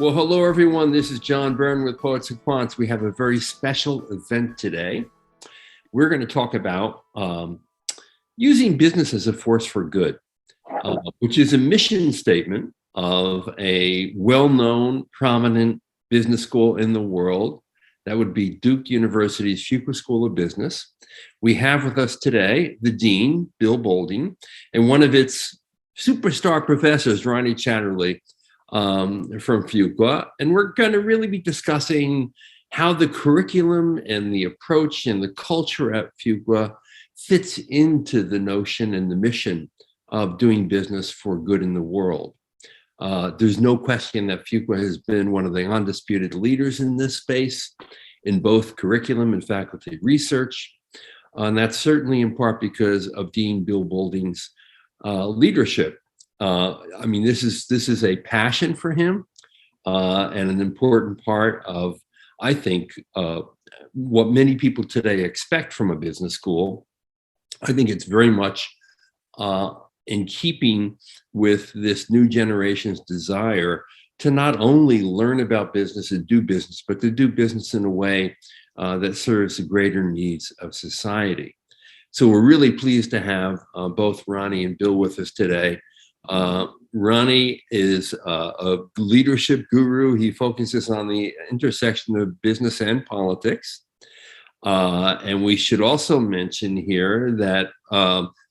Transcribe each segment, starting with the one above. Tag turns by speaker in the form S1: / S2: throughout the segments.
S1: Well, hello, everyone. This is John Byrne with Poets and Quants. We have a very special event today. We're going to talk about using business as a force for good, which is a mission statement of a well-known, prominent business school in the world. That would be Duke University's Fuqua School of Business. We have with us today the dean, Bill Boulding, and one of its superstar professors, Ronnie Chatterley, from Fuqua. And we're going to really be discussing how the curriculum and the approach and the culture at Fuqua fits into the notion and the mission of doing business for good in the world. There's no question that Fuqua has been one of the undisputed leaders in this space in both curriculum and faculty research. And that's certainly in part because of Dean Bill Boulding's leadership. I mean, this is a passion for him and an important part of, I think, what many people today expect from a business school. I think it's very much in keeping with this new generation's desire to not only learn about business and do business, but to do business in a way that serves the greater needs of society. So we're really pleased to have both Ronnie and Bill with us today. Ronnie is a leadership guru. He focuses on the intersection of business and politics. And we should also mention here that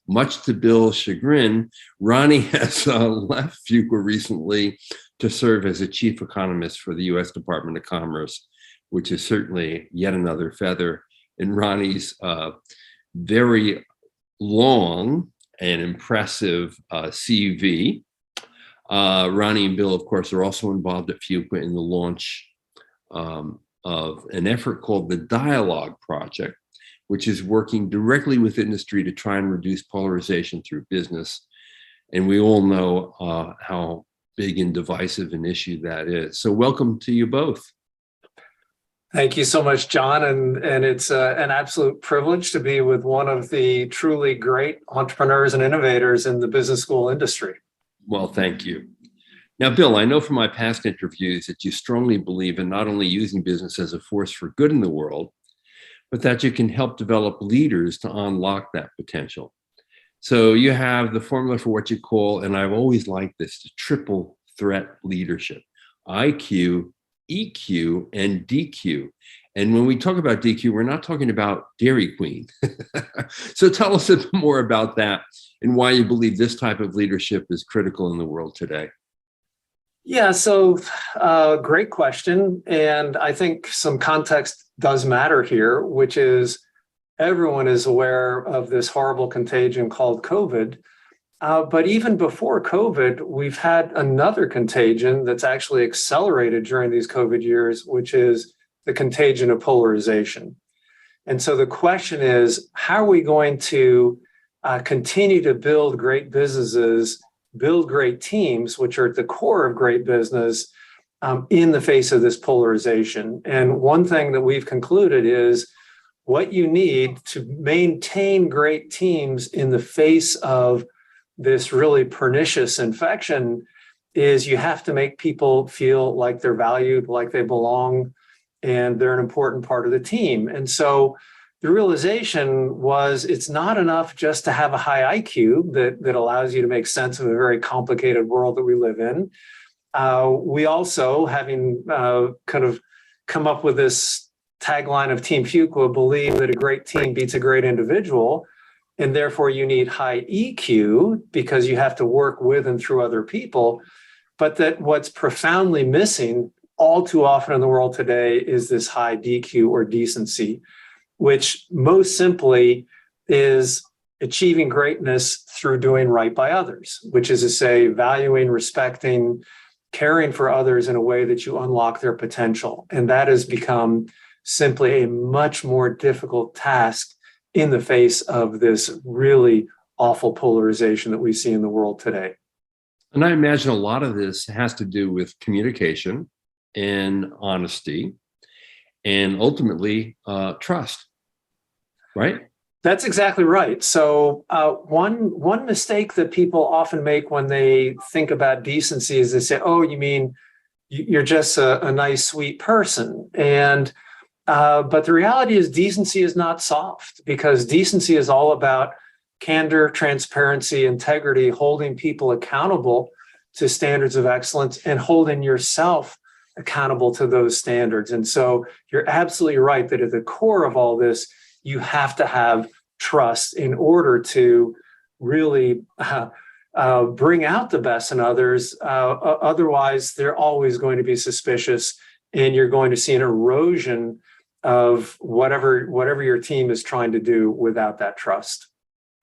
S1: much to Bill's chagrin, Ronnie has left Fuqua recently to serve as a chief economist for the U.S. Department of Commerce, which is certainly yet another feather in Ronnie's very long and impressive CV. Ronnie and Bill, of course, are also involved at Fuqua in the launch of an effort called the Dialogue Project, which is working directly with industry to try and reduce polarization through business. And we all know how big and divisive an issue that is. So welcome to you both.
S2: Thank you so much, John. And it's an absolute privilege to be with one of the truly great entrepreneurs and innovators in the business school industry.
S1: Well, thank you. Now, Bill, I know from my past interviews that you strongly believe in not only using business as a force for good in the world, but that you can help develop leaders to unlock that potential. So you have the formula for what you call, and I've always liked this, the triple threat leadership: IQ, EQ, and DQ. And when we talk about DQ, we're not talking about Dairy Queen. So tell us a bit more about that and why you believe this type of leadership is critical in the world today.
S2: Yeah, so great question. And I think some context does matter here, which is everyone is aware of this horrible contagion called COVID. But even before COVID, we've had another contagion that's actually accelerated during these COVID years, which is the contagion of polarization. And so the question is, how are we going to continue to build great businesses, build great teams, which are at the core of great business, in the face of this polarization? And one thing that we've concluded is what you need to maintain great teams in the face of this really pernicious infection is you have to make people feel like they're valued, like they belong, and they're an important part of the team. And so the realization was it's not enough just to have a high IQ that allows you to make sense of a very complicated world that we live in. We also, having kind of come up with this tagline of Team Fuqua, believe that a great team beats a great individual. And therefore, you need high EQ because you have to work with and through other people. But that what's profoundly missing all too often in the world today is this high DQ or decency, which most simply is achieving greatness through doing right by others, which is to say, valuing, respecting, caring for others in a way that you unlock their potential. And that has become simply a much more difficult task in the face of this really awful polarization that we see in the world today.
S1: And I imagine a lot of this has to do with communication and honesty and ultimately trust, right?
S2: That's exactly right. So one mistake that people often make when they think about decency is they say, oh, you mean you're just a nice, sweet person. And but the reality is decency is not soft, because decency is all about candor, transparency, integrity, holding people accountable to standards of excellence and holding yourself accountable to those standards. And so you're absolutely right that at the core of all this, you have to have trust in order to really bring out the best in others. Otherwise, they're always going to be suspicious, and you're going to see an erosion of whatever your team is trying to do without that trust.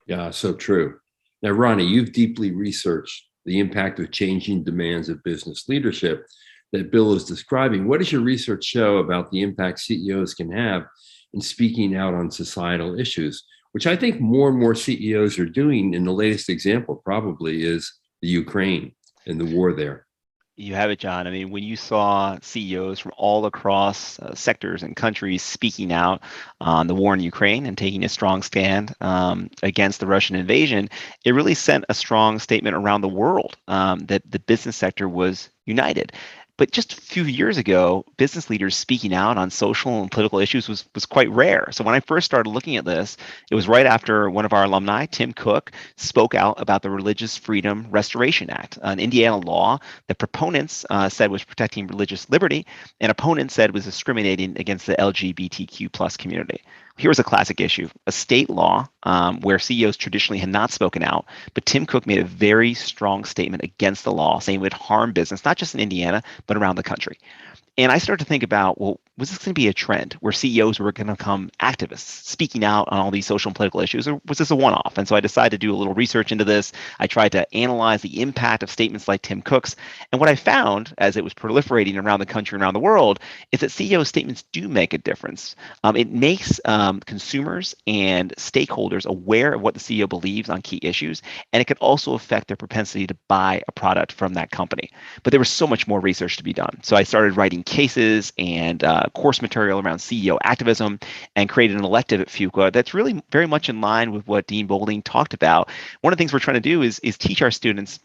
S1: Yeah, so true. Now, Ronnie, you've deeply researched the impact of changing demands of business leadership that Bill is describing. What does your research show about the impact CEOs can have in speaking out on societal issues, which I think more and more CEOs are doing? In the latest example probably is the Ukraine and the war there.
S3: You have it, John. I mean, when you saw CEOs from all across sectors and countries speaking out on the war in Ukraine and taking a strong stand against the Russian invasion, it really sent a strong statement around the world that the business sector was united. But just a few years ago, business leaders speaking out on social and political issues was quite rare. So when I first started looking at this, it was right after one of our alumni, Tim Cook, spoke out about the Religious Freedom Restoration Act, an Indiana law that proponents said was protecting religious liberty, and opponents said was discriminating against the LGBTQ plus community. Here was a classic issue, a state law where CEOs traditionally had not spoken out, but Tim Cook made a very strong statement against the law, saying it would harm business, not just in Indiana, but around the country. And I started to think about, well, was this going to be a trend where CEOs were going to become activists, speaking out on all these social and political issues, or was this a one-off? And so I decided to do a little research into this. I tried to analyze the impact of statements like Tim Cook's. And what I found, as it was proliferating around the country and around the world, is that CEO statements do make a difference. It makes consumers and stakeholders aware of what the CEO believes on key issues, and it could also affect their propensity to buy a product from that company. But there was so much more research to be done. So I started writing cases and course material around CEO activism and created an elective at Fuqua that's really very much in line with what Dean Boulding talked about. One of the things we're trying to do is teach our students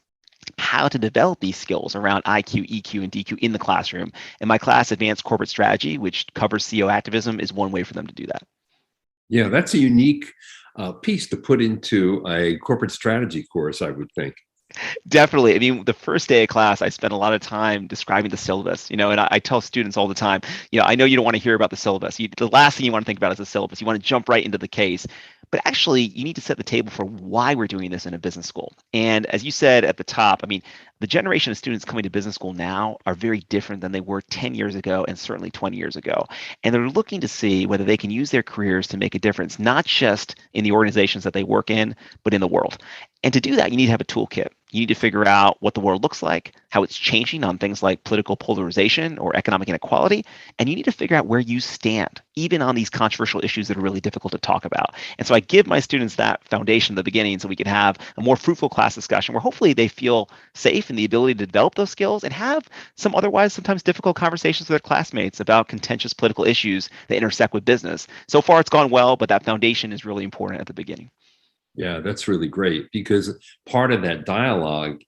S3: how to develop these skills around IQ, EQ, and DQ in the classroom. And my class, Advanced Corporate Strategy, which covers CEO activism, is one way for them to do that.
S1: Yeah, that's a unique piece to put into a corporate strategy course, I would think.
S3: Definitely. I mean, the first day of class, I spent a lot of time describing the syllabus, and I tell students all the time, I know you don't want to hear about the syllabus. The last thing you want to think about is the syllabus. You want to jump right into the case. But actually, you need to set the table for why we're doing this in a business school. And as you said at the top, I mean, the generation of students coming to business school now are very different than they were 10 years ago and certainly 20 years ago. And they're looking to see whether they can use their careers to make a difference, not just in the organizations that they work in, but in the world. And to do that, you need to have a toolkit. You need to figure out what the world looks like, how it's changing on things like political polarization or economic inequality, and you need to figure out where you stand, even on these controversial issues that are really difficult to talk about. And so I give my students that foundation at the beginning so we can have a more fruitful class discussion where hopefully they feel safe in the ability to develop those skills and have some otherwise sometimes difficult conversations with their classmates about contentious political issues that intersect with business. So far, it's gone well, but that foundation is really important at the beginning.
S1: Yeah, that's really great, because part of that dialogue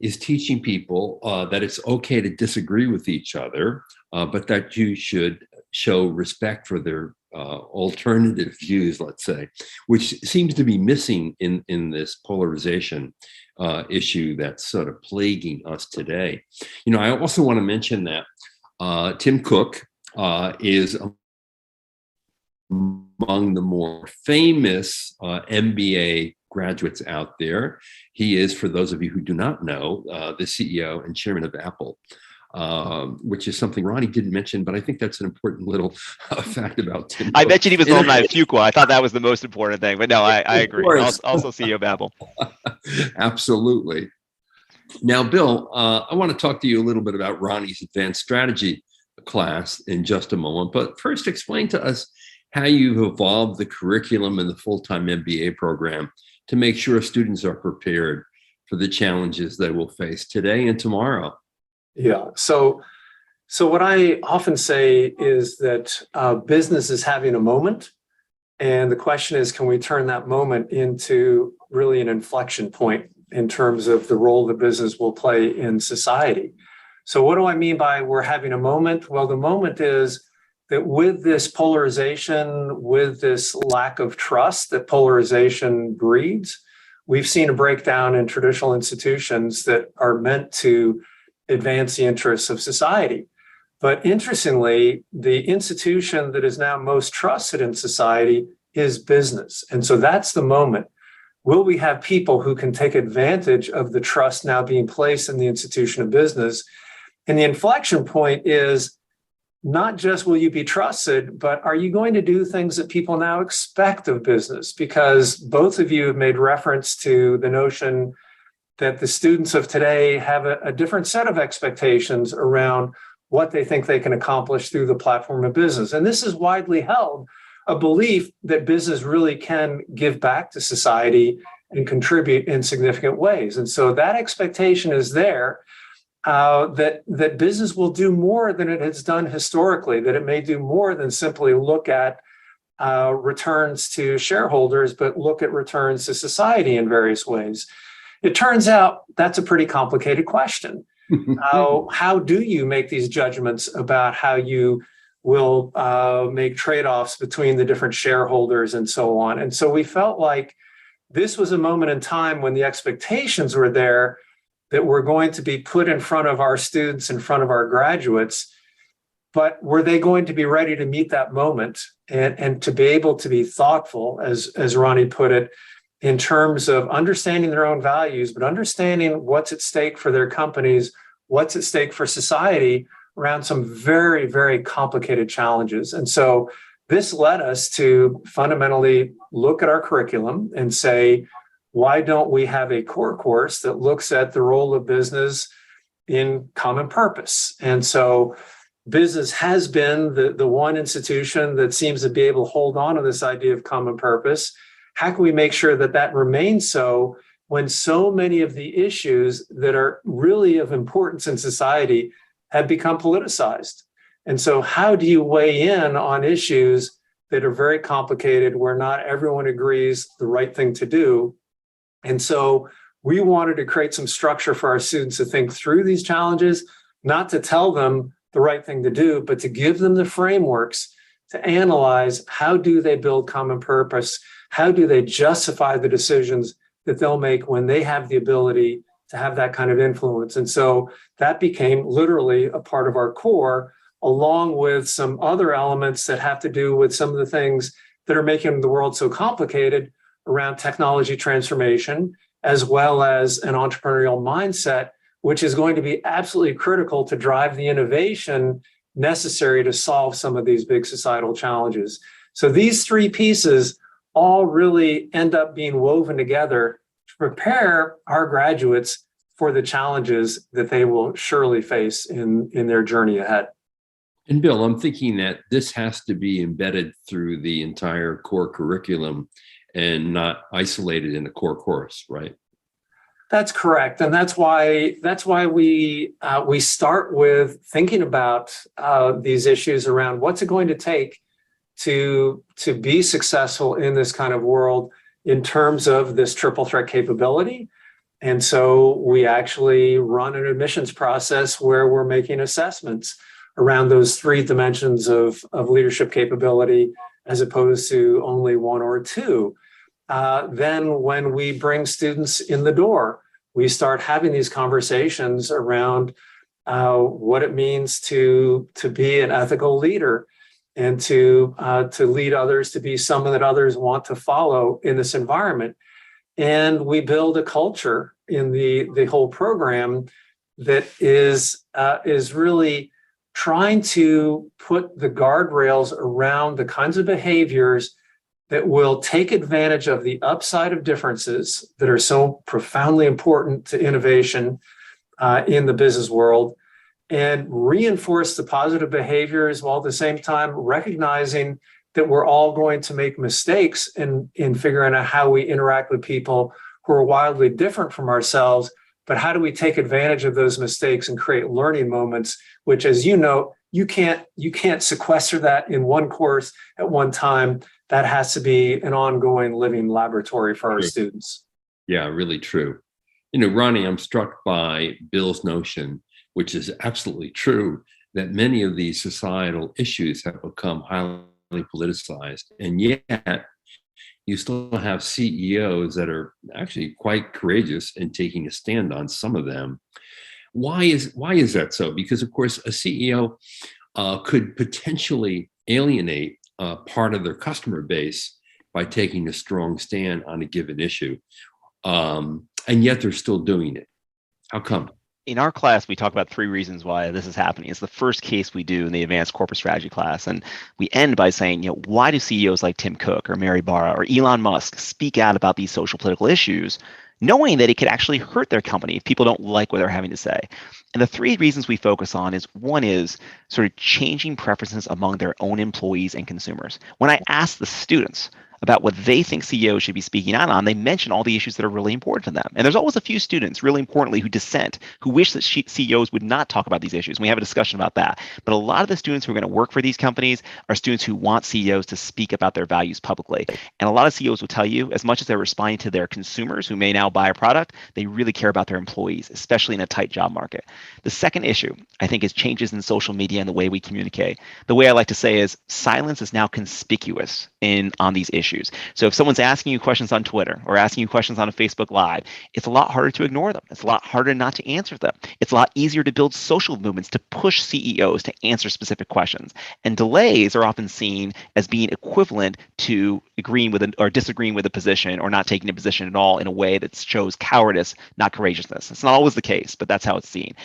S1: is teaching people that it's okay to disagree with each other, but that you should show respect for their alternative views, let's say, which seems to be missing in this polarization issue that's sort of plaguing us today. I also want to mention that Tim Cook is among the more famous MBA graduates out there. He is, for those of you who do not know, the CEO and chairman of Apple, which is something Ronnie didn't mention, but I think that's an important little fact about Tim Cook.
S3: I mentioned he was alumni of Fuqua. I thought that was the most important thing, but no, I agree. Also CEO of Apple.
S1: Absolutely. Now, Bill, I want to talk to you a little bit about Ronnie's advanced strategy class in just a moment, but first explain to us how you've evolved the curriculum and the full-time MBA program to make sure students are prepared for the challenges they will face today and tomorrow.
S2: Yeah. So what I often say is that business is having a moment. And the question is, can we turn that moment into really an inflection point in terms of the role the business will play in society? So what do I mean by we're having a moment? Well, the moment is that with this polarization, with this lack of trust that polarization breeds, we've seen a breakdown in traditional institutions that are meant to advance the interests of society. But interestingly, the institution that is now most trusted in society is business. And so that's the moment. Will we have people who can take advantage of the trust now being placed in the institution of business? And the inflection point is not just will you be trusted, but are you going to do things that people now expect of business? Because both of you have made reference to the notion that the students of today have a different set of expectations around what they think they can accomplish through the platform of business. And this is widely held, a belief that business really can give back to society and contribute in significant ways. And so that expectation is there. That business will do more than it has done historically, that it may do more than simply look at returns to shareholders, but look at returns to society in various ways. It turns out that's a pretty complicated question. How do you make these judgments about how you will make trade-offs between the different shareholders and so on? And so we felt like this was a moment in time when the expectations were there that were going to be put in front of our students, in front of our graduates, but were they going to be ready to meet that moment and to be able to be thoughtful, as Ronnie put it, in terms of understanding their own values, but understanding what's at stake for their companies, what's at stake for society around some very, very complicated challenges. And so this led us to fundamentally look at our curriculum and say, why don't we have a core course that looks at the role of business in common purpose? And so business has been the one institution that seems to be able to hold on to this idea of common purpose. How can we make sure that that remains so when so many of the issues that are really of importance in society have become politicized? And so how do you weigh in on issues that are very complicated, where not everyone agrees the right thing to do? And so we wanted to create some structure for our students to think through these challenges, not to tell them the right thing to do, but to give them the frameworks to analyze how do they build common purpose, how do they justify the decisions that they'll make when they have the ability to have that kind of influence. And so that became literally a part of our core, along with some other elements that have to do with some of the things that are making the world so complicated around technology transformation, as well as an entrepreneurial mindset, which is going to be absolutely critical to drive the innovation necessary to solve some of these big societal challenges. So these three pieces all really end up being woven together to prepare our graduates for the challenges that they will surely face in their journey ahead.
S1: And Bill, I'm thinking that this has to be embedded through the entire core curriculum and not isolated in a core course, right?
S2: That's correct, and that's why we start with thinking about these issues around what's it going to take to be successful in this kind of world in terms of this triple threat capability. And so we actually run an admissions process where we're making assessments around those three dimensions of leadership capability, as opposed to only one or two. Then when we bring students in the door, we start having these conversations around what it means to be an ethical leader and to lead others, to be someone that others want to follow in this environment. And we build a culture in the whole program that is really trying to put the guardrails around the kinds of behaviors that will take advantage of the upside of differences that are so profoundly important to innovation in the business world, and reinforce the positive behaviors while at the same time recognizing that we're all going to make mistakes in figuring out how we interact with people who are wildly different from ourselves. But how do we take advantage of those mistakes and create learning moments, which, as you know, you can't sequester that in one course at one time. That has to be an ongoing living laboratory for our students.
S1: Yeah, really true. Ronnie, I'm struck by Bill's notion, which is absolutely true, that many of these societal issues have become highly politicized. And yet, you still have CEOs that are actually quite courageous in taking a stand on some of them. Why is that so? Because of course, a CEO could potentially alienate part of their customer base by taking a strong stand on a given issue, and yet they're still doing it. How come?
S3: In our class, we talk about 3 reasons why this is happening. It's the first case we do in the advanced corporate strategy class. And we end by saying, why do CEOs like Tim Cook or Mary Barra or Elon Musk speak out about these social political issues, knowing that it could actually hurt their company if people don't like what they're having to say? And the 3 reasons we focus on is, one is sort of changing preferences among their own employees and consumers. When I ask the students about what they think CEOs should be speaking out on, they mention all the issues that are really important to them. And there's always a few students, really importantly, who dissent, who wish that CEOs would not talk about these issues. And we have a discussion about that. But a lot of the students who are going to work for these companies are students who want CEOs to speak about their values publicly. And a lot of CEOs will tell you, as much as they're responding to their consumers who may now buy a product, they really care about their employees, especially in a tight job market. The second issue, I think, is changes in social media and the way we communicate. The way I like to say is silence is now conspicuous on these issues. So if someone's asking you questions on Twitter or asking you questions on a Facebook Live, it's a lot harder to ignore them. It's a lot harder not to answer them. It's a lot easier to build social movements to push CEOs to answer specific questions. And delays are often seen as being equivalent to agreeing with or disagreeing with a position or not taking a position at all in a way that shows cowardice, not courageousness. It's not always the case, but that's how it's seen.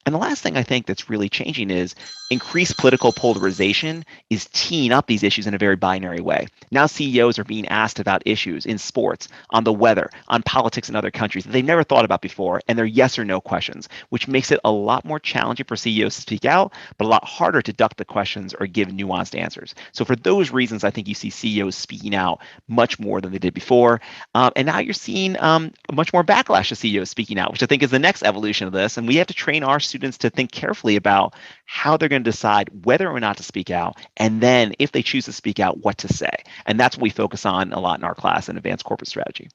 S3: And the last thing I think that's really changing is increased political polarization is teeing up these issues in a very binary way. Now CEOs are being asked about issues in sports, on the weather, on politics in other countries that they've never thought about before, and they're yes or no questions, which makes it a lot more challenging for CEOs to speak out, but a lot harder to duck the questions or give nuanced answers. So for those reasons, I think you see CEOs speaking out much more than they did before. And now you're seeing much more backlash to CEOs speaking out, which I think is the next evolution of this. And we have to train our students to think carefully about how they're going to decide whether or not to speak out, and then if they choose to speak out, what to say. And that's what we focus on a lot in our class in advanced corporate strategy.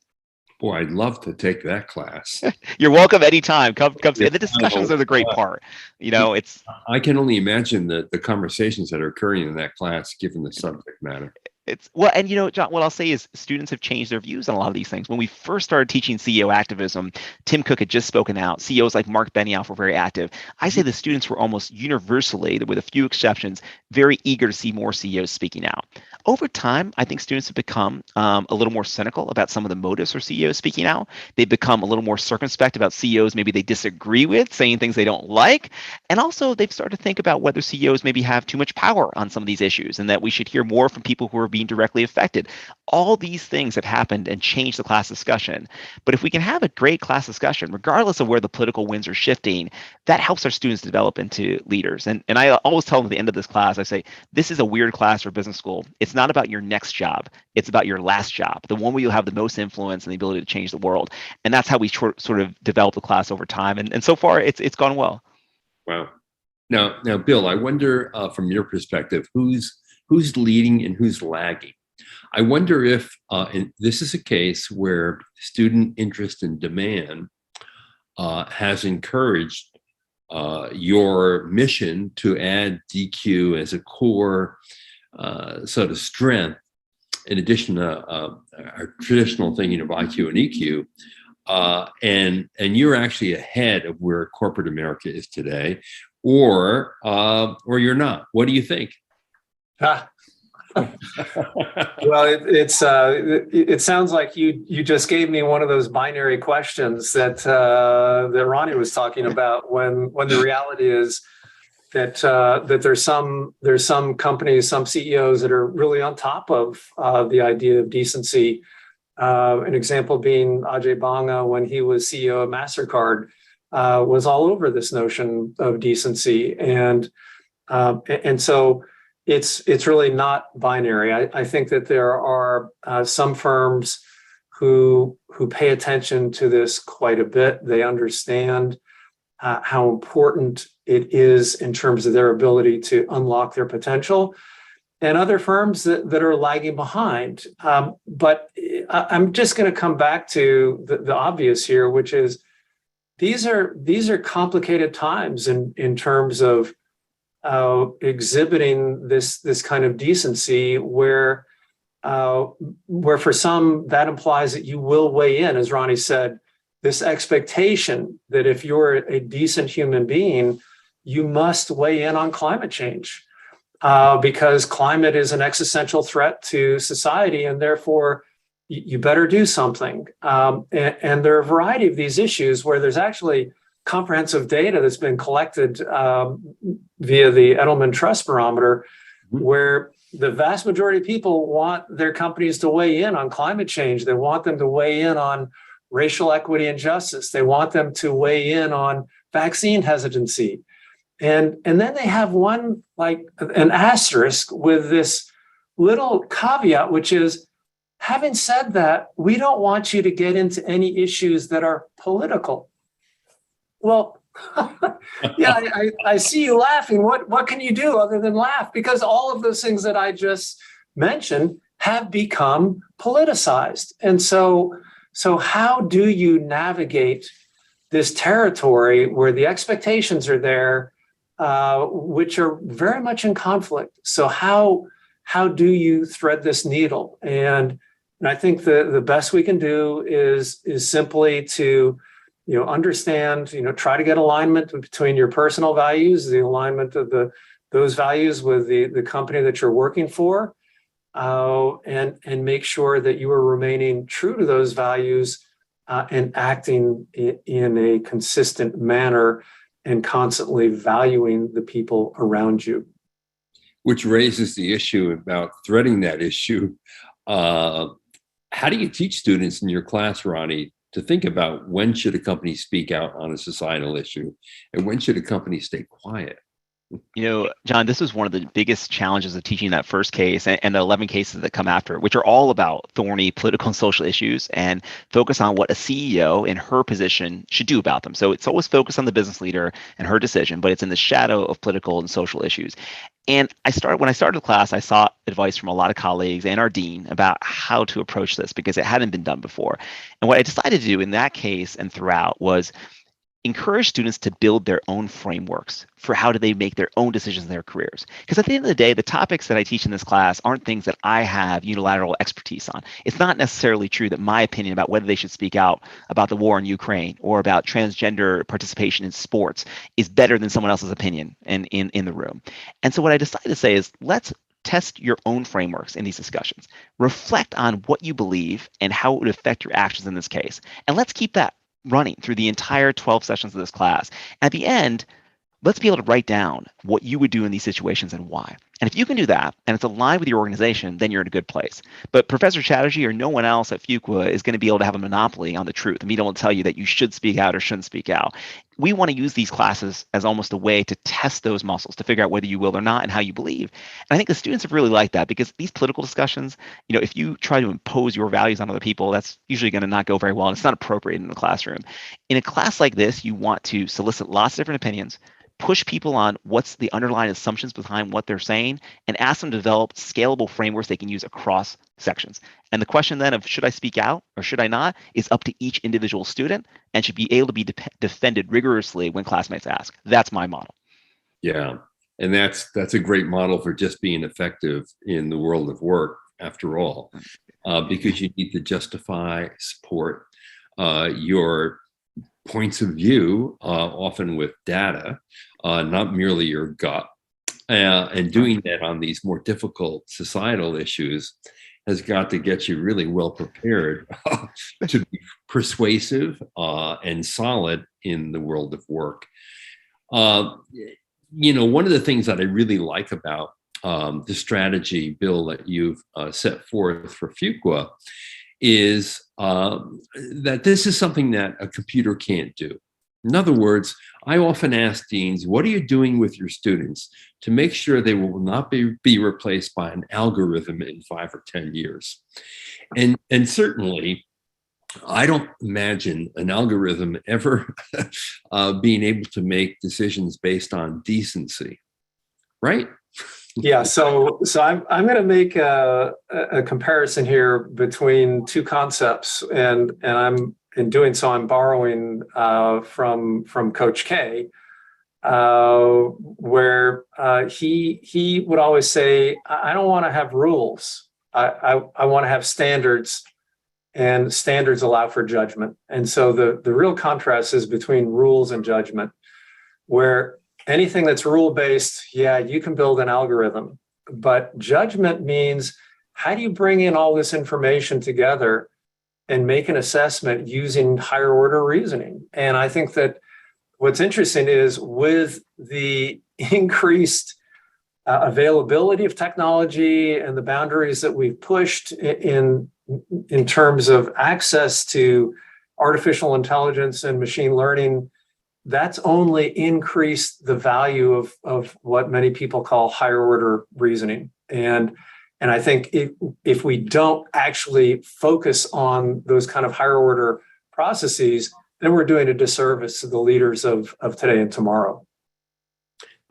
S1: Boy, I'd love to take that class.
S3: You're welcome anytime. Come. The discussions are the great part.
S1: I can only imagine the conversations that are occurring in that class, given the subject matter.
S3: And John, what I'll say is students have changed their views on a lot of these things. When we first started teaching CEO activism, Tim Cook had just spoken out. CEOs like Mark Benioff were very active. I say the students were almost universally, with a few exceptions, very eager to see more CEOs speaking out. Over time, I think students have become a little more cynical about some of the motives for CEOs speaking out. They've become a little more circumspect about CEOs maybe they disagree with, saying things they don't like. And also, they've started to think about whether CEOs maybe have too much power on some of these issues and that we should hear more from people who are being directly affected. All these things have happened and changed the class discussion. But if we can have a great class discussion, regardless of where the political winds are shifting, that helps our students develop into leaders. And I always tell them at the end of this class, I say, this is a weird class for business school. It's not about your next job. It's about your last job, the one where you'll have the most influence and the ability to change the world. And that's how we sort of develop the class over time. And so far, it's gone well.
S1: Wow. Now, Bill, I wonder from your perspective, who's leading and who's lagging? I wonder if this is a case where student interest and demand has encouraged your mission to add DQ as a core sort of strength, in addition to our traditional thinking of IQ and EQ, and you're actually ahead of where corporate America is today, or you're not. What do you think?
S2: Well, it sounds like you just gave me one of those binary questions that Ronnie was talking about. When the reality is that there's some companies, some CEOs that are really on top of the idea of decency. An example being Ajay Banga, when he was CEO of MasterCard, was all over this notion of decency, and so. It's really not binary. I think that there are some firms who pay attention to this quite a bit. They understand how important it is in terms of their ability to unlock their potential, and other firms that are lagging behind. But I'm just going to come back to the obvious here, which is these are complicated times in terms of exhibiting this kind of decency, where for some that implies that you will weigh in, as Ronnie said, this expectation that if you're a decent human being, you must weigh in on climate change, because climate is an existential threat to society, and therefore you better do something. And there are a variety of these issues where there's actually comprehensive data that's been collected via the Edelman Trust Barometer, where the vast majority of people want their companies to weigh in on climate change. They want them to weigh in on racial equity and justice. They want them to weigh in on vaccine hesitancy. And then they have one, like an asterisk with this little caveat, which is, having said that, we don't want you to get into any issues that are political. Well, yeah, I see you laughing. What can you do other than laugh? Because all of those things that I just mentioned have become politicized. And so how do you navigate this territory where the expectations are there, which are very much in conflict? So how do you thread this needle? And I think the best we can do is simply to understand, try to get alignment between your personal values, the alignment of those values with the company that you're working for, and make sure that you are remaining true to those values and acting in a consistent manner and constantly valuing the people around you.
S1: Which raises the issue about threading that issue. How do you teach students in your class, Ronnie, to think about when should a company speak out on a societal issue and when should a company stay quiet?
S3: John, this was one of the biggest challenges of teaching that first case and the 11 cases that come after, which are all about thorny political and social issues and focus on what a CEO in her position should do about them. So it's always focused on the business leader and her decision, but it's in the shadow of political and social issues. And when I started the class, I sought advice from a lot of colleagues and our dean about how to approach this because it hadn't been done before. And what I decided to do in that case and throughout was encourage students to build their own frameworks for how do they make their own decisions in their careers. Because at the end of the day, the topics that I teach in this class aren't things that I have unilateral expertise on. It's not necessarily true that my opinion about whether they should speak out about the war in Ukraine or about transgender participation in sports is better than someone else's opinion in the room. And so what I decided to say is, let's test your own frameworks in these discussions. Reflect on what you believe and how it would affect your actions in this case. And let's keep that running through the entire 12 sessions of this class. At the end, let's be able to write down what you would do in these situations and why. And if you can do that, and it's aligned with your organization, then you're in a good place. But Professor Chatterjee or no one else at Fuqua is going to be able to have a monopoly on the truth and be able to tell you that you should speak out or shouldn't speak out. We want to use these classes as almost a way to test those muscles, to figure out whether you will or not and how you believe. And I think the students have really liked that because these political discussions, if you try to impose your values on other people, that's usually going to not go very well. And it's not appropriate in the classroom. In a class like this, you want to solicit lots of different opinions, push people on what's the underlying assumptions behind what they're saying, and ask them to develop scalable frameworks they can use across sections. And the question then of should I speak out or should I not is up to each individual student and should be able to be defended rigorously when classmates ask. That's my model.
S1: Yeah, and that's a great model for just being effective in the world of work, after all, because you need to justify, support your points of view, often with data, not merely your gut. And doing that on these more difficult societal issues has got to get you really well prepared to be persuasive and solid in the world of work. One of the things that I really like about the strategy, Bill, that you've set forth for Fuqua is that this is something that a computer can't do. In other words, I often ask deans, what are you doing with your students to make sure they will not be replaced by an algorithm in 5 or 10 years? And certainly, I don't imagine an algorithm ever being able to make decisions based on decency, right?
S2: Yeah, so I'm going to make a comparison here between two concepts, and I'm in doing so, I'm borrowing from Coach K, where he would always say, I don't want to have rules. I want to have standards, and standards allow for judgment. And so the real contrast is between rules and judgment, where anything that's rule-based, yeah, you can build an algorithm. But judgment means, how do you bring in all this information together and make an assessment using higher order reasoning? And I think that what's interesting is, with the increased availability of technology and the boundaries that we've pushed in terms of access to artificial intelligence and machine learning, that's only increased the value of what many people call higher order reasoning. And I think if we don't actually focus on those kind of higher order processes, then we're doing a disservice to the leaders of today and tomorrow.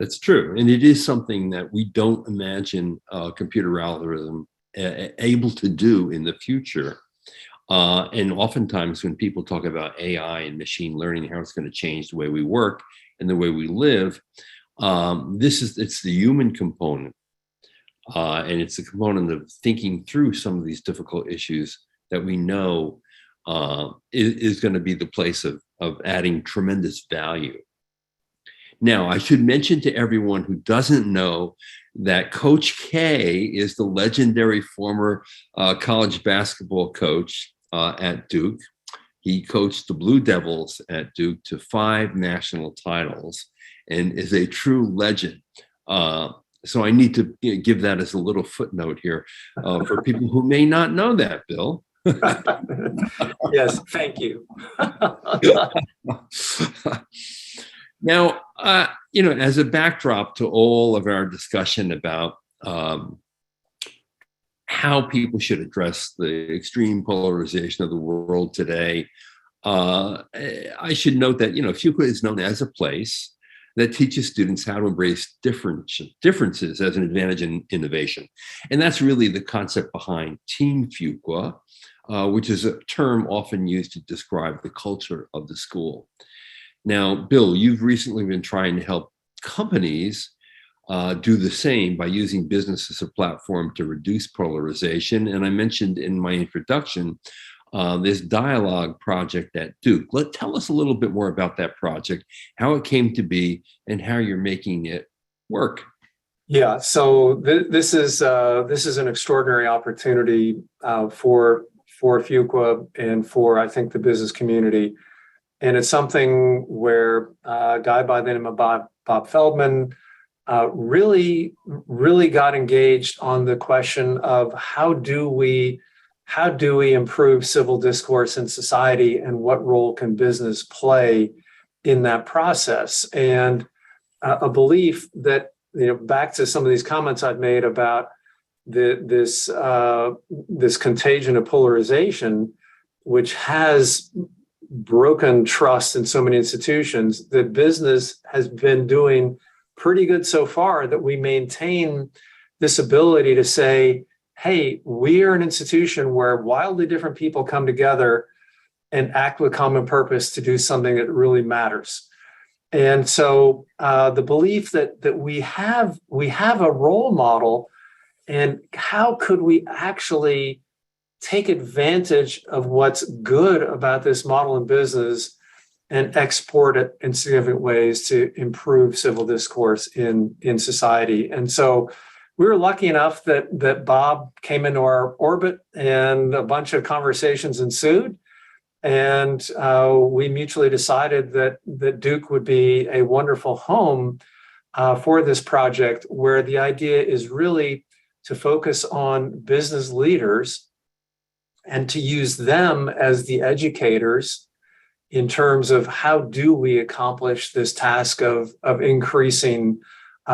S1: That's true. And it is something that we don't imagine a computer algorithm able to do in the future. And oftentimes when people talk about AI and machine learning, how it's going to change the way we work and the way we live, it's the human component. And it's the component of thinking through some of these difficult issues that we know is going to be the place of adding tremendous value. Now, I should mention to everyone who doesn't know that Coach K is the legendary former college basketball coach at Duke. He coached the Blue Devils at Duke to 5 national titles and is a true legend. So I need to give that as a little footnote here for people who may not know that, Bill.
S2: Yes, thank you.
S1: Now, as a backdrop to all of our discussion about how people should address the extreme polarization of the world today, I should note that, Fuqua is known as a place that teaches students how to embrace differences as an advantage in innovation. And that's really the concept behind Team Fuqua, which is a term often used to describe the culture of the school. Now, Bill, you've recently been trying to help companies do the same by using business as a platform to reduce polarization. And I mentioned in my introduction this dialogue project at Duke. Tell us a little bit more about that project, how it came to be, and how you're making it work.
S2: Yeah, so this is an extraordinary opportunity for Fuqua and for, I think, the business community. And it's something where a guy by the name of Bob Feldman really got engaged on the question of how do we improve civil discourse in society, and what role can business play in that process? And a belief that, back to some of these comments I've made about this contagion of polarization, which has broken trust in so many institutions, that business has been doing pretty good so far, that we maintain this ability to say, hey, we are an institution where wildly different people come together and act with common purpose to do something that really matters. And so the belief that we have a role model, and how could we actually take advantage of what's good about this model in business and export it in significant ways to improve civil discourse in society. And so we were lucky enough that Bob came into our orbit, and a bunch of conversations ensued. And we mutually decided that Duke would be a wonderful home for this project, where the idea is really to focus on business leaders and to use them as the educators in terms of how do we accomplish this task of increasing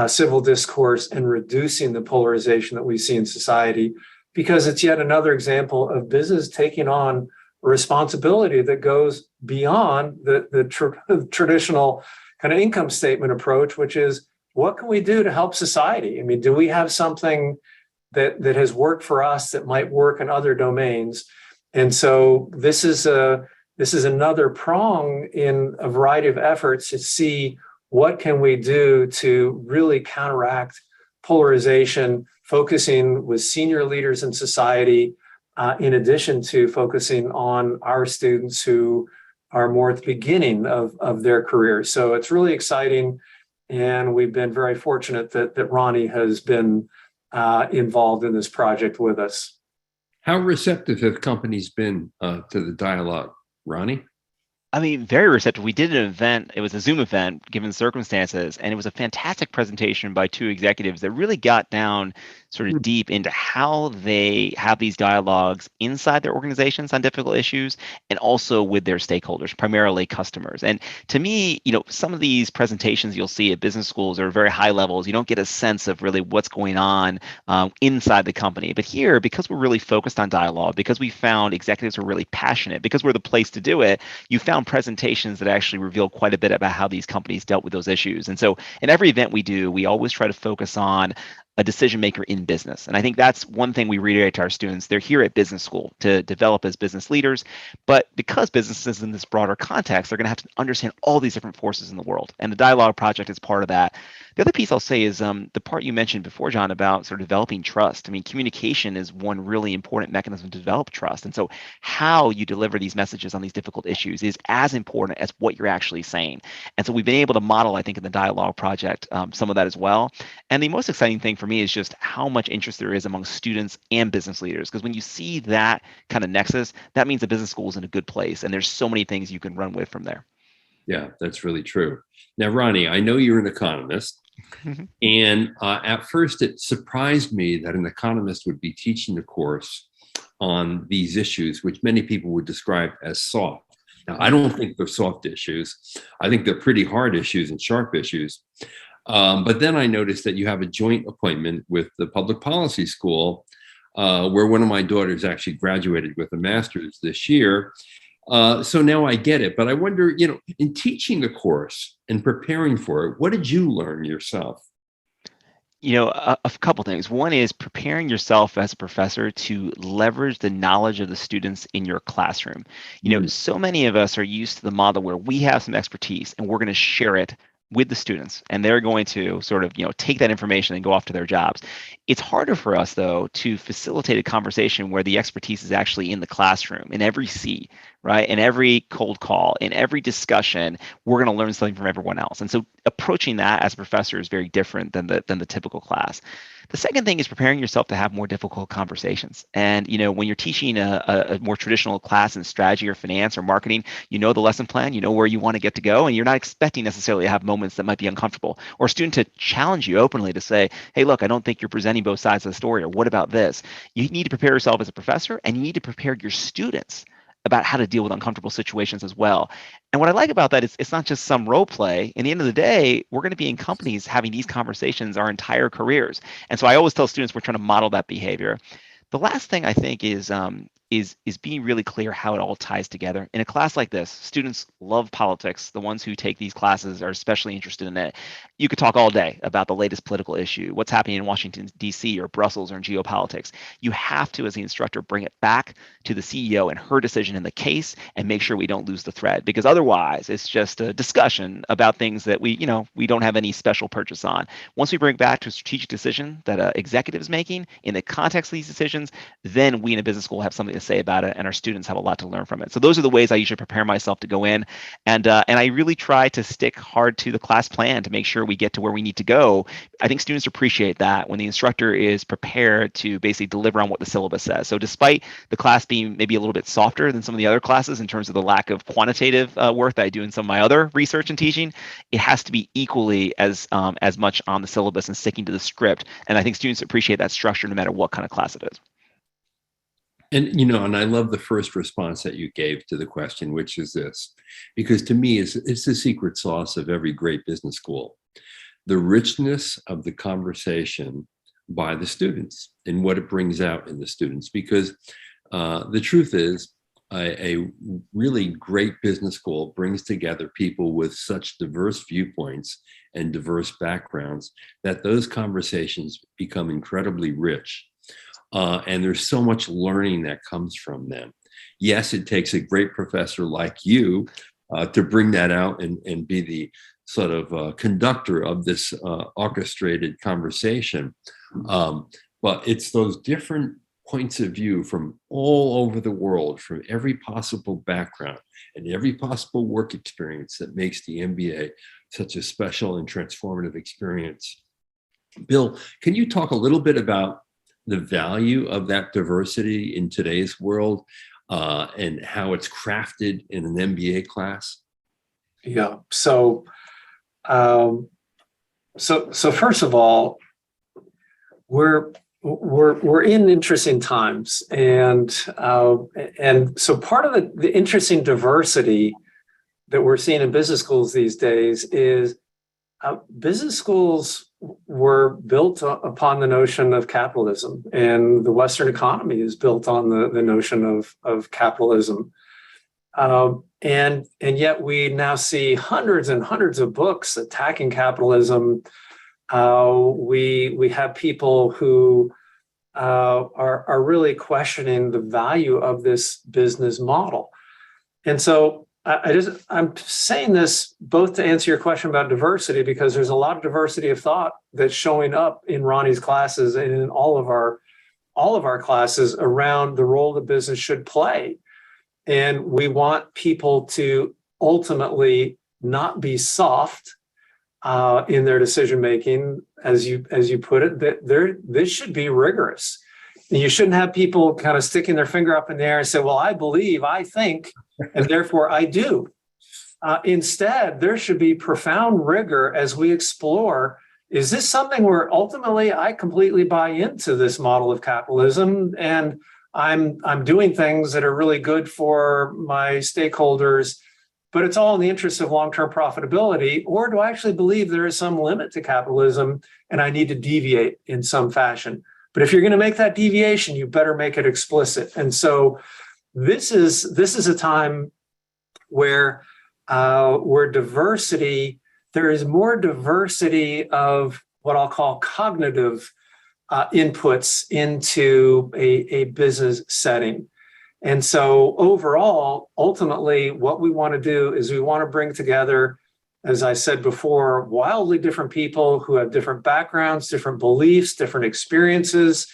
S2: civil discourse and reducing the polarization that we see in society, because it's yet another example of business taking on a responsibility that goes beyond the traditional kind of income statement approach, which is, what can we do to help society? I mean, do we have something that has worked for us that might work in other domains? And so this is this is another prong in a variety of efforts to see what can we do to really counteract polarization, focusing with senior leaders in society, in addition to focusing on our students who are more at the beginning of their careers. So it's really exciting. And we've been very fortunate that Ronnie has been involved in this project with us.
S1: How receptive have companies been to the dialogue, Ronnie?
S3: I mean, very receptive. We did an event. It was a Zoom event, given the circumstances, and it was a fantastic presentation by two executives that really got down sort of deep into how they have these dialogues inside their organizations on difficult issues and also with their stakeholders, primarily customers. And to me, some of these presentations you'll see at business schools are very high levels. You don't get a sense of really what's going on inside the company. But here, because we're really focused on dialogue, because we found executives were really passionate, because we're the place to do it, you found presentations that actually reveal quite a bit about how these companies dealt with those issues. And so in every event we do, we always try to focus on a decision maker in business. And I think that's one thing we reiterate to our students. They're here at business school to develop as business leaders. But because business is in this broader context, they're going to have to understand all these different forces in the world. And the Dialogue Project is part of that. The other piece I'll say is the part you mentioned before, John, about sort of developing trust. I mean, communication is one really important mechanism to develop trust. And so how you deliver these messages on these difficult issues is as important as what you're actually saying. And so we've been able to model, I think, in the Dialogue Project, some of that as well. And the most exciting thing for me is just how much interest there is among students and business leaders. Because when you see that kind of nexus, that means the business school is in a good place. And there's so many things you can run with from there.
S1: Yeah, that's really true. Now, Ronnie, I know you're an economist. And at first, it surprised me that an economist would be teaching a course on these issues, which many people would describe as soft. Now, I don't think they're soft issues. I think they're pretty hard issues and sharp issues. But then I noticed that you have a joint appointment with the public policy school, where one of my daughters actually graduated with a master's this year. So now I get it. But I wonder, in teaching the course and preparing for it, what did you learn yourself?
S3: A couple things. One is preparing yourself as a professor to leverage the knowledge of the students in your classroom. So many of us are used to the model where we have some expertise and we're going to share it with the students, and they're going to sort of take that information and go off to their jobs. It's harder for us, though, to facilitate a conversation where the expertise is actually in the classroom, in every seat, right? In every cold call, in every discussion, we're going to learn something from everyone else. And so approaching that as a professor is very different than the typical class. The second thing is preparing yourself to have more difficult conversations. And when you're teaching a more traditional class in strategy or finance or marketing, you know the lesson plan, you know where you want to get to go, and you're not expecting necessarily to have moments that might be uncomfortable, or a student to challenge you openly to say, hey, look, I don't think you're presenting both sides of the story, or what about this? You need to prepare yourself as a professor, and you need to prepare your students about how to deal with uncomfortable situations as well. And what I like about that is it's not just some role play. In the end of the day, we're going to be in companies having these conversations our entire careers. And so I always tell students we're trying to model that behavior. The last thing I think is being really clear how it all ties together. In a class like this, students love politics. The ones who take these classes are especially interested in it. You could talk all day about the latest political issue, what's happening in Washington, D.C. or Brussels or in geopolitics. You have to, as the instructor, bring it back to the CEO and her decision in the case and make sure we don't lose the thread, because otherwise it's just a discussion about things that we don't have any special purchase on. Once we bring it back to a strategic decision that an executive is making in the context of these decisions, then we in a business school have something to say about it, and our students have a lot to learn from it. So those are the ways I usually prepare myself to go in, and I really try to stick hard to the class plan to make sure we get to where we need to go. I think students appreciate that when the instructor is prepared to basically deliver on what the syllabus says. So despite the class being maybe a little bit softer than some of the other classes in terms of the lack of quantitative work that I do in some of my other research and teaching, it has to be equally as much on the syllabus and sticking to the script. And I think students appreciate that structure no matter what kind of class it is.
S1: And, and I love the first response that you gave to the question, which is this, because to me, it's the secret sauce of every great business school. The richness of the conversation by the students and what it brings out in the students. Because the truth is, a really great business school brings together people with such diverse viewpoints and diverse backgrounds that those conversations become incredibly rich. And there's so much learning that comes from them. Yes, it takes a great professor like you to bring that out and be the sort of conductor of this orchestrated conversation. But it's those different points of view from all over the world, from every possible background and every possible work experience that makes the MBA such a special and transformative experience. Bill, can you talk a little bit about the value of that diversity in today's world and how it's crafted in an MBA class?
S2: Yeah. So first of all, we're in interesting times, and so part of the interesting diversity that we're seeing in business schools these days is business schools were built upon the notion of capitalism, and the Western economy is built on the notion of capitalism. And yet we now see hundreds and hundreds of books attacking capitalism. We have people who are really questioning the value of this business model. And so I'm saying this both to answer your question about diversity, because there's a lot of diversity of thought that's showing up in Ronnie's classes and in all of our classes around the role that business should play. And we want people to ultimately not be soft in their decision making, as you put it. That this should be rigorous. And you shouldn't have people kind of sticking their finger up in the air and say, "Well, I believe, I think, and therefore I do." Instead, there should be profound rigor as we explore: is this something where ultimately I completely buy into this model of capitalism, and I'm doing things that are really good for my stakeholders, but it's all in the interest of long-term profitability? Or do I actually believe there is some limit to capitalism and I need to deviate in some fashion? But if you're going to make that deviation, you better make it explicit. And so this is a time where diversity, there is more diversity of what I'll call cognitive inputs into a business setting. And so overall, ultimately, what we want to do is we want to bring together, as I said before, wildly different people who have different backgrounds, different beliefs, different experiences,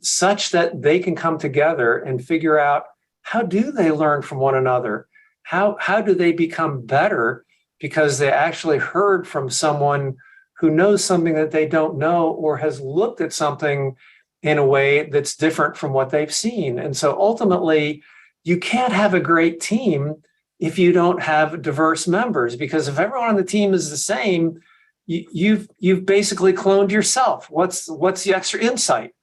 S2: such that they can come together and figure out, how do they learn from one another? How do they become better because they actually heard from someone who knows something that they don't know, or has looked at something in a way that's different from what they've seen? And so ultimately, you can't have a great team if you don't have diverse members, because if everyone on the team is the same, you've basically cloned yourself. What's the extra insight?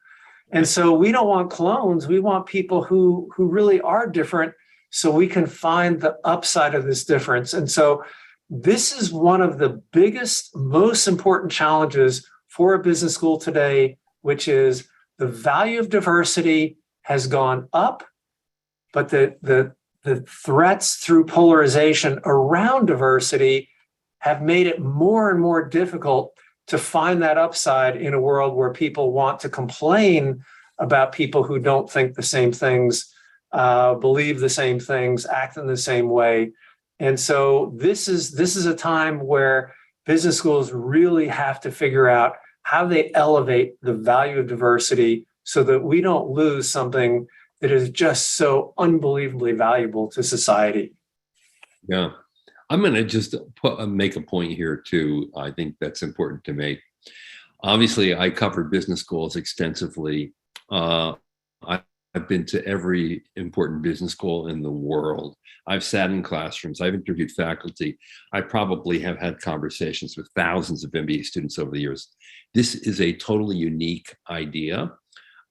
S2: And so we don't want clones. We want people who really are different, so we can find the upside of this difference. And so this is one of the biggest, most important challenges for a business school today, which is the value of diversity has gone up, but the threats through polarization around diversity have made it more and more difficult to find that upside in a world where people want to complain about people who don't think the same things, believe the same things, act in the same way. And so this is a time where business schools really have to figure out how they elevate the value of diversity so that we don't lose something that is just so unbelievably valuable to society.
S1: Yeah. I'm going to just make a point here too. I think that's important to make. Obviously, I covered business schools extensively. I've been to every important business school in the world. I've sat in classrooms. I've interviewed faculty. I probably have had conversations with thousands of MBA students over the years. This is a totally unique idea.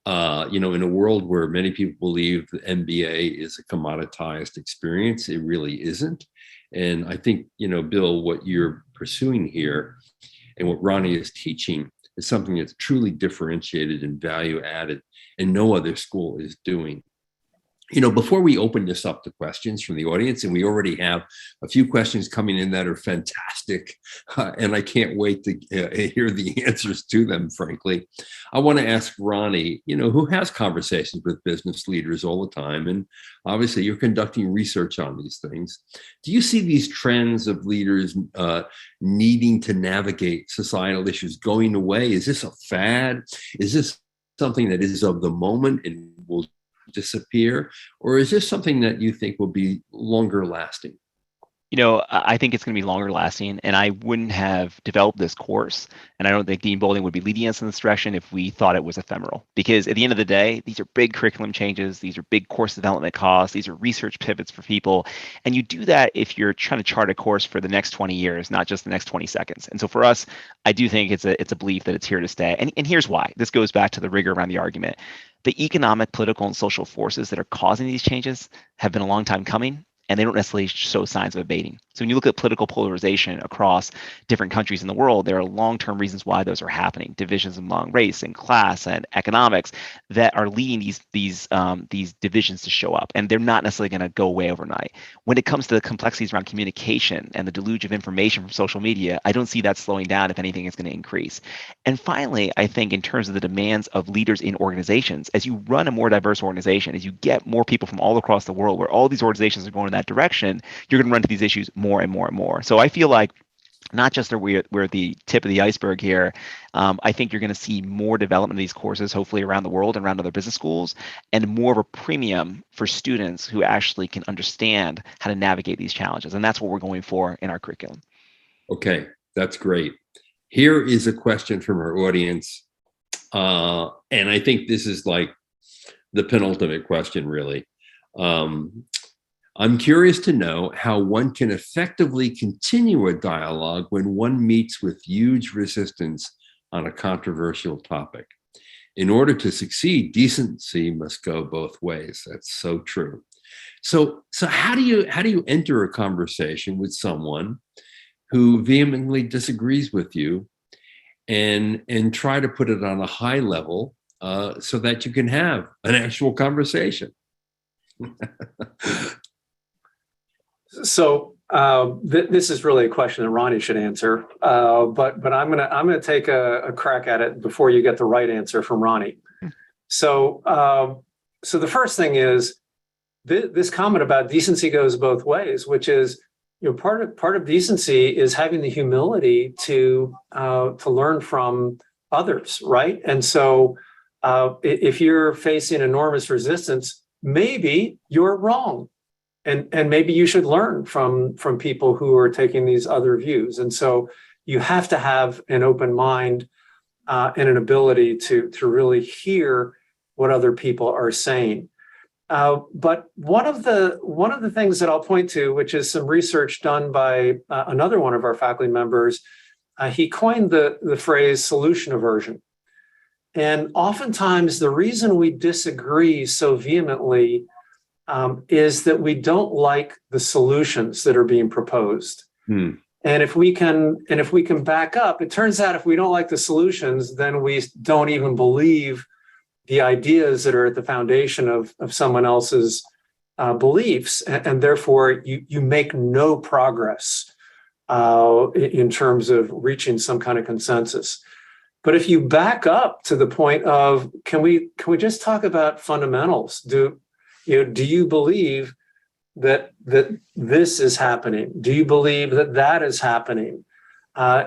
S1: In a world where many people believe the MBA is a commoditized experience, it really isn't. And I think, Bill, what you're pursuing here and what Ronnie is teaching is something that's truly differentiated and value added, and no other school is doing. Before we open this up to questions from the audience, and we already have a few questions coming in that are fantastic, and I can't wait to hear the answers to them, frankly. I want to ask Ronnie, who has conversations with business leaders all the time, and obviously you're conducting research on these things. Do you see these trends of leaders needing to navigate societal issues going away? Is this a fad? Is this something that is of the moment and will disappear, or is this something that you think will be longer lasting?
S3: I think it's going to be longer lasting, and I wouldn't have developed this course, and I don't think Dean Boulding would be leading us in this direction if we thought it was ephemeral. Because at the end of the day, these are big curriculum changes, these are big course development costs, these are research pivots for people, and you do that if you're trying to chart a course for the next 20 years, not just the next 20 seconds. And so for us, I do think it's a belief that it's here to stay. And here's why. This goes back to the rigor around the argument. The economic, political, and social forces that are causing these changes have been a long time coming, and they don't necessarily show signs of abating. So when you look at political polarization across different countries in the world, there are long-term reasons why those are happening. Divisions among race and class and economics that are leading these divisions to show up, and they're not necessarily going to go away overnight. When it comes to the complexities around communication and the deluge of information from social media, I don't see that slowing down. If anything, it's going to increase. And finally, I think in terms of the demands of leaders in organizations, as you run a more diverse organization, as you get more people from all across the world, where all these organizations are going in that direction, you're going to run into these issues more and more and more. So I feel like not just that we're at the tip of the iceberg here. I think you're going to see more development of these courses, hopefully around the world and around other business schools, and more of a premium for students who actually can understand how to navigate these challenges. And that's what we're going for in our curriculum. Okay,
S1: that's great. Here is a question from our audience. And I think this is like the penultimate question, really. I'm curious to know how one can effectively continue a dialogue when one meets with huge resistance on a controversial topic. In order to succeed, decency must go both ways. That's so true. So how do you enter a conversation with someone who vehemently disagrees with you and try to put it on a high level so that you can have an actual conversation?
S2: So this is really a question that Ronnie should answer, but I'm gonna take a crack at it before you get the right answer from Ronnie. So the first thing is this comment about decency goes both ways, which is part of decency is having the humility to learn from others, right? And so if you're facing enormous resistance, maybe you're wrong. And maybe you should learn from people who are taking these other views. And so you have to have an open mind and an ability to really hear what other people are saying. But one of the things that I'll point to, which is some research done by another one of our faculty members, he coined the phrase solution aversion. And oftentimes the reason we disagree so vehemently is that we don't like the solutions that are being proposed. And if we can back up, it turns out if we don't like the solutions, then we don't even believe the ideas that are at the foundation of someone else's beliefs, and therefore you make no progress in terms of reaching some kind of consensus. But if you back up to the point of can we just talk about fundamentals? Do you believe that this is happening? Do you believe that is happening?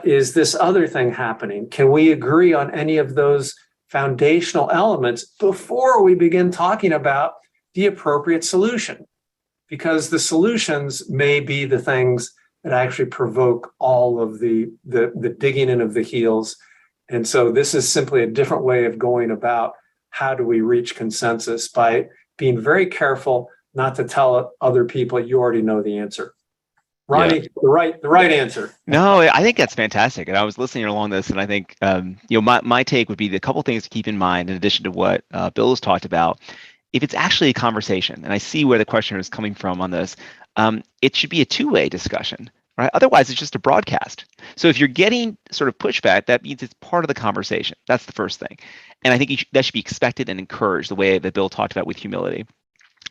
S2: Is this other thing happening? Can we agree on any of those foundational elements before we begin talking about the appropriate solution? Because the solutions may be the things that actually provoke all of the digging in of the heels. And so this is simply a different way of going about how do we reach consensus by being very careful not to tell other people you already know the answer. Ronnie, yeah. the right answer.
S3: No, I think that's fantastic. And I was listening along this, and I think my take would be the couple things to keep in mind in addition to what Bill has talked about. If it's actually a conversation, and I see where the questioner is coming from on this, it should be a two-way discussion, right? Otherwise, it's just a broadcast. So if you're getting sort of pushback, that means it's part of the conversation. That's the first thing. And I think that should be expected and encouraged the way that Bill talked about with humility.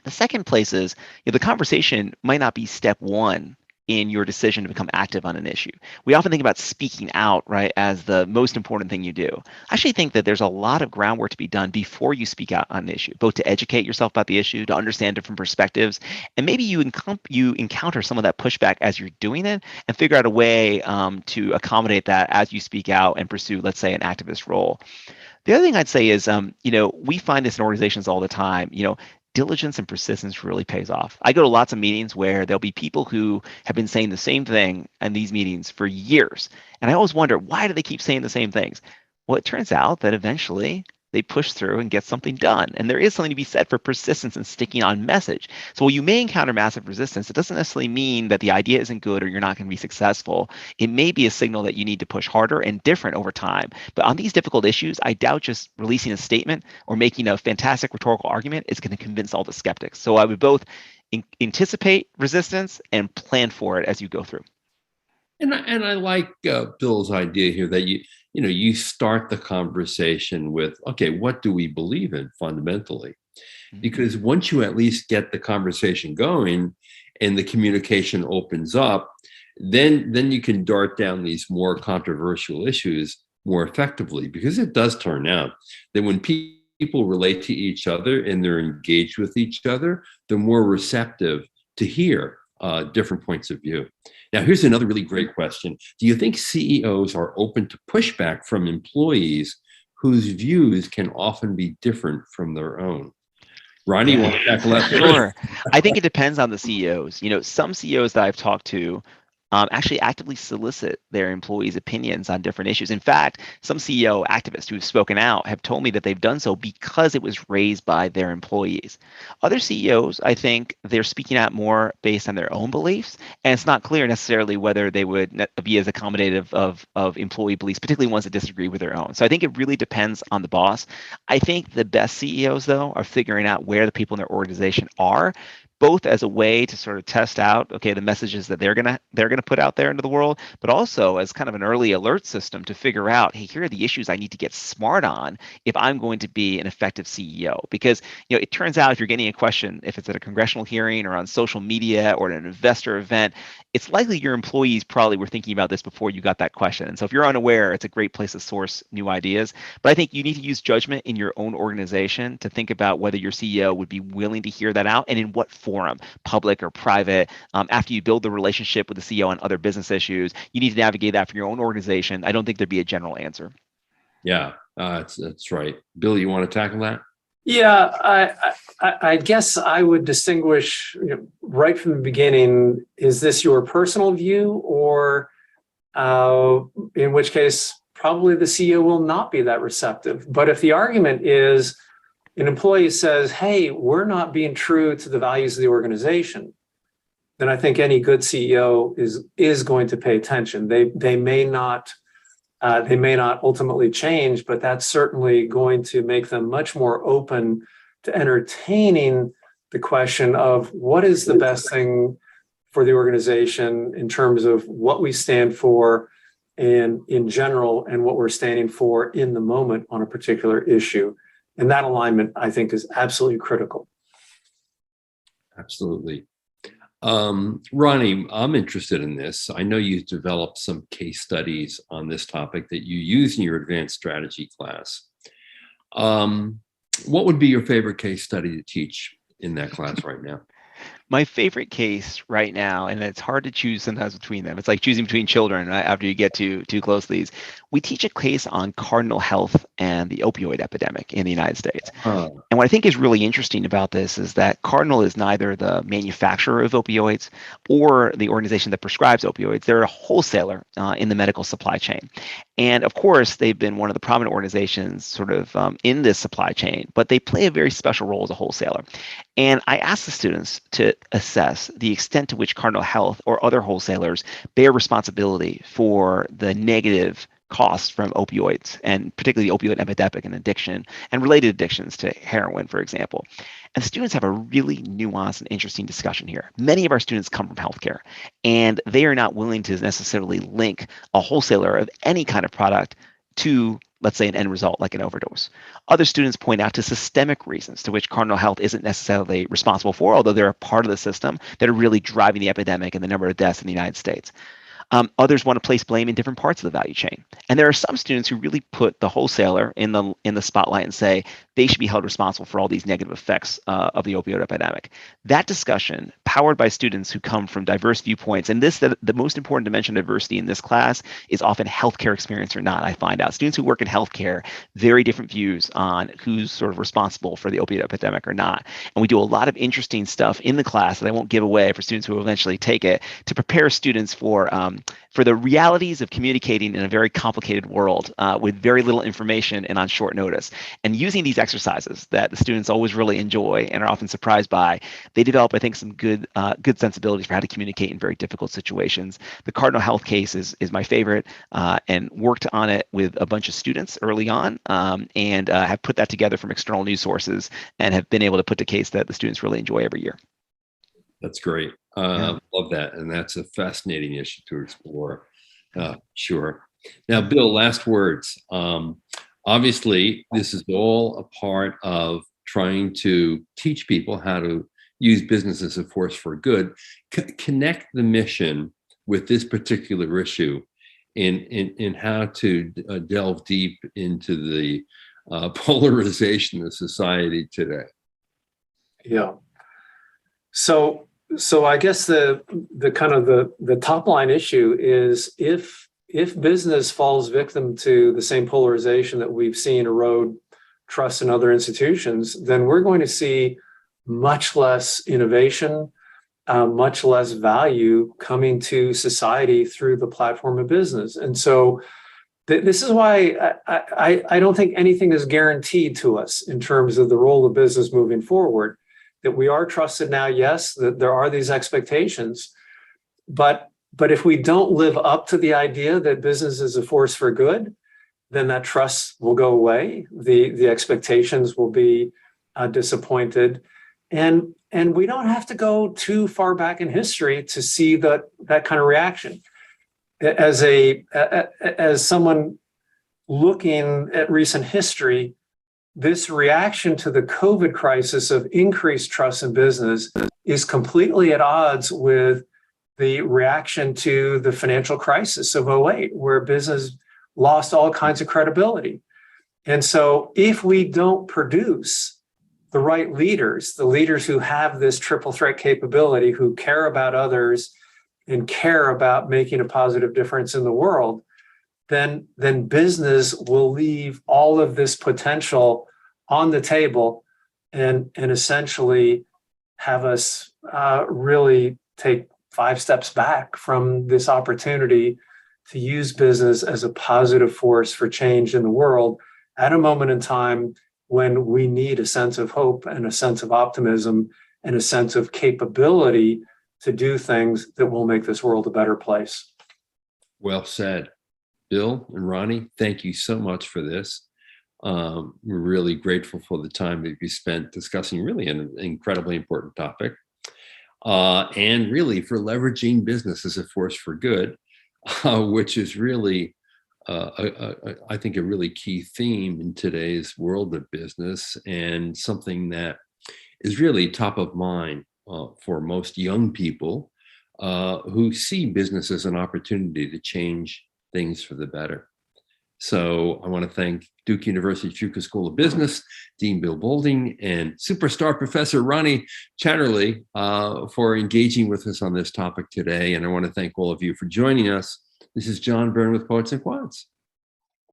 S3: The second place is, the conversation might not be step one in your decision to become active on an issue. We often think about speaking out, right, as the most important thing you do. I actually think that there's a lot of groundwork to be done before you speak out on an issue, both to educate yourself about the issue, to understand different perspectives, and maybe you encounter some of that pushback as you're doing it, and figure out a way to accommodate that as you speak out and pursue, let's say, an activist role. The other thing I'd say is, we find this in organizations all the time. Diligence and persistence really pays off. I go to lots of meetings where there'll be people who have been saying the same thing in these meetings for years. And I always wonder, why do they keep saying the same things? Well, it turns out that eventually they push through and get something done. And there is something to be said for persistence and sticking on message. So while you may encounter massive resistance, it doesn't necessarily mean that the idea isn't good or you're not going to be successful. It may be a signal that you need to push harder and different over time. But on these difficult issues, I doubt just releasing a statement or making a fantastic rhetorical argument is going to convince all the skeptics. So I would both anticipate resistance and plan for it as you go through.
S1: And I like Bill's idea here that you start the conversation with, okay, what do we believe in fundamentally? Because once you at least get the conversation going and the communication opens up, then you can dart down these more controversial issues more effectively. Because it does turn out that when people relate to each other and they're engaged with each other, they're more receptive to hear different points of view. Now, here's another really great question. Do you think CEOs are open to pushback from employees whose views can often be different from their own? Ronnie, you want to tackle that first?
S3: Sure. I think it depends on the CEOs. Some CEOs that I've talked to actually actively solicit their employees' opinions on different issues. In fact, some CEO activists who've spoken out have told me that they've done so because it was raised by their employees. Other CEOs, I think they're speaking out more based on their own beliefs, and it's not clear necessarily whether they would be as accommodative of employee beliefs, particularly ones that disagree with their own. So I think it really depends on the boss. I think the best CEOs, though, are figuring out where the people in their organization are, both as a way to sort of test out, okay, the messages that they're gonna put out there into the world, but also as kind of an early alert system to figure out, hey, here are the issues I need to get smart on if I'm going to be an effective CEO. Because it turns out if you're getting a question, if it's at a congressional hearing or on social media or at an investor event, it's likely your employees probably were thinking about this before you got that question. And so if you're unaware, it's a great place to source new ideas. But I think you need to use judgment in your own organization to think about whether your CEO would be willing to hear that out and in what forum, public or private. After you build the relationship with the CEO on other business issues, you need to navigate that for your own organization. I don't think there'd be a general answer.
S1: Yeah, that's right. Bill, you want to tackle that?
S2: Yeah, I guess I would distinguish right from the beginning, is this your personal view, or in which case probably the CEO will not be that receptive. But if the argument is an employee says, hey, we're not being true to the values of the organization, then I think any good CEO is going to pay attention. They may not ultimately change, but that's certainly going to make them much more open to entertaining the question of what is the best thing for the organization in terms of what we stand for and in general, and what we're standing for in the moment on a particular issue. And that alignment, I think, is absolutely critical.
S1: Absolutely. Ronnie, I'm interested in this. I know you've developed some case studies on this topic that you use in your advanced strategy class. What would be your favorite case study to teach in that class right now?
S3: My favorite case right now, and it's hard to choose sometimes between them. It's like choosing between children after you get too close to these. We teach a case on Cardinal Health and the opioid epidemic in the United States. And what I think is really interesting about this is that Cardinal is neither the manufacturer of opioids or the organization that prescribes opioids. They're a wholesaler in the medical supply chain. And of course, they've been one of the prominent organizations sort of in this supply chain, but they play a very special role as a wholesaler. And I asked the students to assess the extent to which Cardinal Health or other wholesalers bear responsibility for the negative costs from opioids, and particularly the opioid epidemic and addiction and related addictions to heroin, for example. And students have a really nuanced and interesting discussion here. Many of our students come from healthcare, and they are not willing to necessarily link a wholesaler of any kind of product to let's say, an end result like an overdose. Other students point out to systemic reasons to which Cardinal Health isn't necessarily responsible for, although they're a part of the system that are really driving the epidemic and the number of deaths in the United States. Others want to place blame in different parts of the value chain. And there are some students who really put the wholesaler in the spotlight and say they should be held responsible for all these negative effects of the opioid epidemic. That discussion, powered by students who come from diverse viewpoints, and the most important dimension of diversity in this class is often healthcare experience or not, I find out. Students who work in healthcare, very different views on who's sort of responsible for the opioid epidemic or not. And we do a lot of interesting stuff in the class that I won't give away for students who will eventually take it to prepare students for the realities of communicating in a very complicated world with very little information and on short notice. And using these exercises that the students always really enjoy and are often surprised by, they develop, I think, some good sensibilities for how to communicate in very difficult situations. The Cardinal Health case is my favorite, and worked on it with a bunch of students early on, and have put that together from external news sources and have been able to put the case that the students really enjoy every year.
S1: That's great. Love that. And that's a fascinating issue to explore. Sure. Now, Bill, last words. Obviously, this is all a part of trying to teach people how to use business as a force for good. Connect the mission with this particular issue in how to delve deep into the polarization of society today.
S2: Yeah. So I guess the kind of the top line issue is if business falls victim to the same polarization that we've seen erode trust in other institutions, then we're going to see much less innovation, much less value coming to society through the platform of business. And so this is why I don't think anything is guaranteed to us in terms of the role of business moving forward. That we are trusted now, yes, that there are these expectations, but if we don't live up to the idea that business is a force for good, then that trust will go away. The expectations will be disappointed, and we don't have to go too far back in history to see that kind of reaction. As someone looking at recent history, this reaction to the COVID crisis of increased trust in business is completely at odds with the reaction to the financial crisis of 2008, where business lost all kinds of credibility. And so if we don't produce the right leaders, the leaders who have this triple threat capability, who care about others and care about making a positive difference in the world, then business will leave all of this potential on the table and essentially have us really take 5 steps back from this opportunity to use business as a positive force for change in the world at a moment in time when we need a sense of hope and a sense of optimism and a sense of capability to do things that will make this world a better place.
S1: Well said. Bill and Ronnie, thank you so much for this. We're really grateful for the time that you spent discussing really an incredibly important topic, and really for leveraging business as a force for good, which is really, I think, a really key theme in today's world of business, and something that is really top of mind for most young people who see business as an opportunity to change things for the better. So I want to thank Duke University Schuylkill School of Business, Dean Bill Boulding, and superstar Professor Ronnie Chatterley for engaging with us on this topic today. And I want to thank all of you for joining us. This is John Byrne with Poets and Quants.